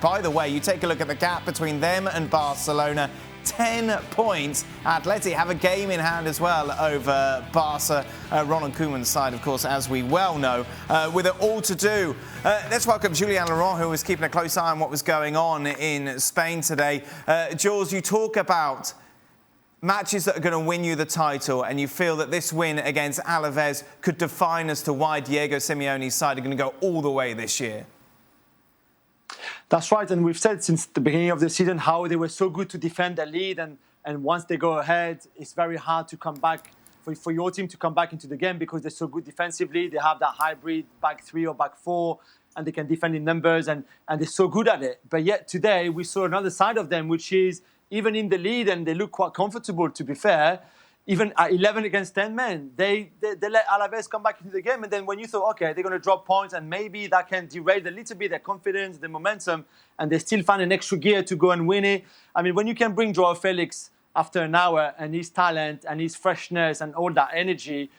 By the way, you take a look at the gap between them and Barcelona, 10 points. Atleti have a game in hand as well over Barca. Ronald Koeman's side, of course, as we well know, with it all to do. Let's welcome Julien, who was keeping a close eye on what was going on in Spain today. Jules, you talk about matches that are going to win you the title, and you feel that this win against Alaves could define as to why Diego Simeone's side are going to go all the way this year. That's right, and we've said since the beginning of the season how they were so good to defend the lead, and once they go ahead, it's very hard to come back, for your team to come back into the game because they're so good defensively. They have that hybrid back three or back four, and they can defend in numbers, and they're so good at it. But yet today, we saw another side of them, which is even in the lead, and they look quite comfortable, to be fair. Even at 11 against 10 men, they let Alaves come back into the game. And then when you thought, okay, they're going to drop points and maybe that can derail a little bit their confidence, the momentum, and they still find an extra gear to go and win it. I mean, when you can bring Joao Felix after an hour and his talent and his freshness and all that energy,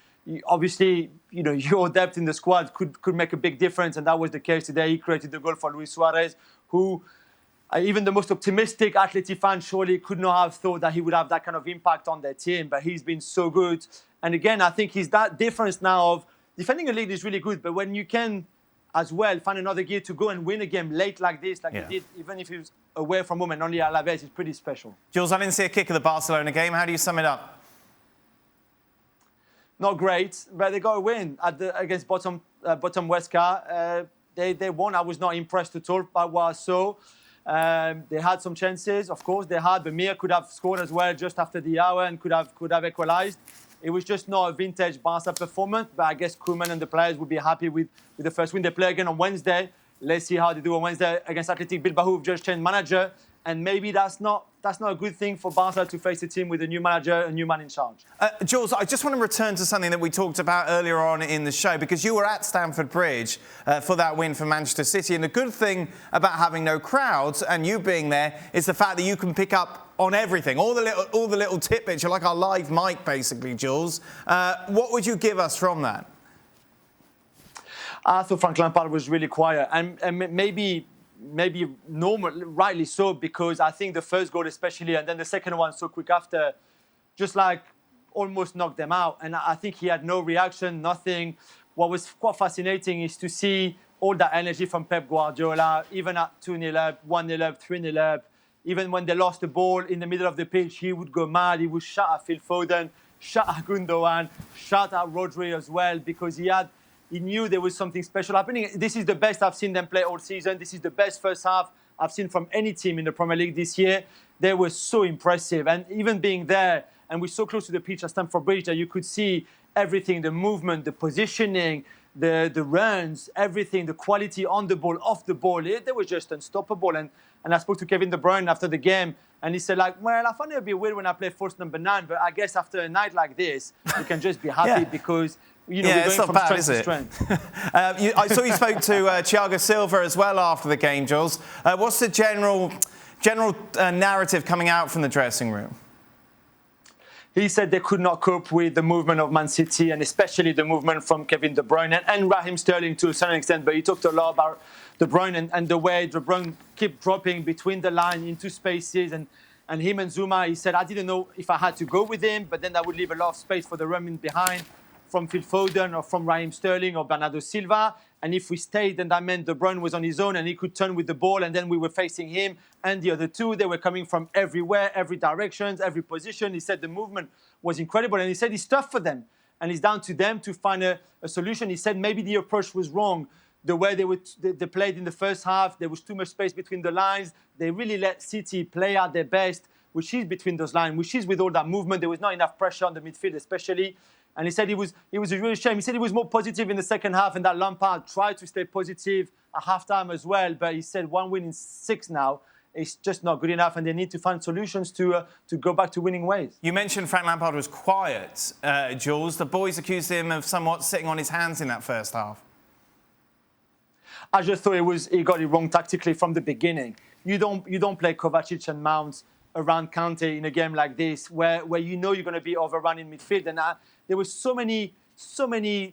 obviously, your depth in the squad could make a big difference. And that was the case today. He created the goal for Luis Suarez, who... even the most optimistic Atleti fan surely could not have thought that he would have that kind of impact on their team, but he's been so good. And again, I think he's that difference now of defending a lead is really good, but when you can as well find another gear to go and win a game late like this, like he did, even if he was away from home and only Alaves, is pretty special. Jules, I didn't see a kick of the Barcelona game. How do you sum it up? Not great, but they got a win against bottom Huesca. They won. I was not impressed at all by what I saw. They had some chances, of course they had, but Mir could have scored as well just after the hour and could have equalised. It was just not a vintage Barca performance, but I guess Koeman and the players would be happy with the first win. They play again on Wednesday. Let's see how they do on Wednesday against Athletic Bilbao, who've just changed manager. And maybe that's not a good thing for Barca to face a team with a new manager, a new man in charge. Jules, I just want to return to something that we talked about earlier on in the show, because you were at Stamford Bridge for that win for Manchester City. And the good thing about having no crowds and you being there is the fact that you can pick up on everything, all the little tidbits. You're like our live mic, basically, Jules. What would you give us from that? I thought Frank Lampard was really quiet, and maybe normal, rightly so, because I think the first goal especially, and then the second one so quick after, just like almost knocked them out. And I think he had no reaction, nothing. What was quite fascinating is to see all that energy from Pep Guardiola, even at 2-0 up, 1-0 up, 3-0 up. Even when they lost the ball in the middle of the pitch, he would go mad. He would shout at Phil Foden, shout at Gundogan, shout at Rodri as well, because he knew there was something special happening. This is the best I've seen them play all season. This is the best first half I've seen from any team in the Premier League this year. They were so impressive. And even being there, and we're so close to the pitch at Stamford Bridge that you could see everything, the movement, the positioning, the runs, everything, the quality on the ball, off the ball. They were just unstoppable. And I spoke to Kevin De Bruyne after the game, and he said, well, I find it a bit weird when I play false number 9, but I guess after a night like this, you can just be happy because... we're going from strength to strength. I saw you spoke to Thiago Silva as well after the game, Jules. What's the general narrative coming out from the dressing room? He said they could not cope with the movement of Man City, and especially the movement from Kevin De Bruyne and Raheem Sterling to a certain extent. But he talked a lot about De Bruyne and the way De Bruyne kept dropping between the line into spaces. And him and Zuma, he said, I didn't know if I had to go with him, but then that would leave a lot of space for the running behind from Phil Foden or from Raheem Sterling or Bernardo Silva. And if we stayed, then that meant De Bruyne was on his own and he could turn with the ball, and then we were facing him and the other two. They were coming from everywhere, every direction, every position. He said the movement was incredible, and he said it's tough for them. And it's down to them to find a solution. He said maybe the approach was wrong. The way they played in the first half, there was too much space between the lines. They really let City play at their best, which is between those lines, which is with all that movement. There was not enough pressure on the midfield, especially. And he said it was a real shame. He said he was more positive in the second half, and that Lampard tried to stay positive at halftime as well. But he said 1 win in 6 now is just not good enough, and they need to find solutions to go back to winning ways. You mentioned Frank Lampard was quiet, Jules. The boys accused him of somewhat sitting on his hands in that first half. I just thought he got it wrong tactically from the beginning. You don't play Kovacic and Mount around Kante in a game like this, where you know you're going to be overrun in midfield. And there were so many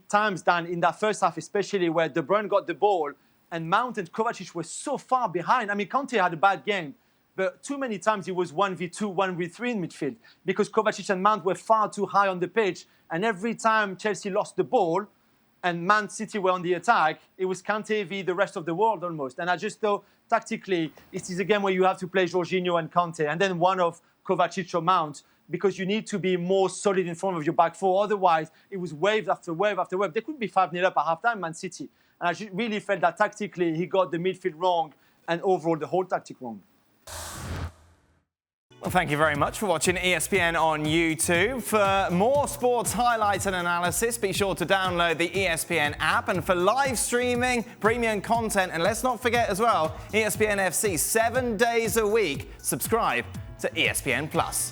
times, Dan, in that first half especially, where De Bruyne got the ball and Mount and Kovacic were so far behind. I mean, Conte had a bad game, but too many times he was 1v2, 1v3 in midfield because Kovacic and Mount were far too high on the pitch. And every time Chelsea lost the ball and Man City were on the attack, it was Conte v the rest of the world almost. And I just thought, tactically, it is a game where you have to play Jorginho and Conte, and then one of Kovacic or Mount, because you need to be more solid in front of your back four. Otherwise, it was wave after wave after wave. They could be 5-0 up at halftime, Man City. And I really felt that tactically he got the midfield wrong and overall the whole tactic wrong. Well, thank you very much for watching ESPN on YouTube. For more sports highlights and analysis, be sure to download the ESPN app. And for live streaming, premium content, and let's not forget as well, ESPN FC 7 days a week. Subscribe to ESPN Plus.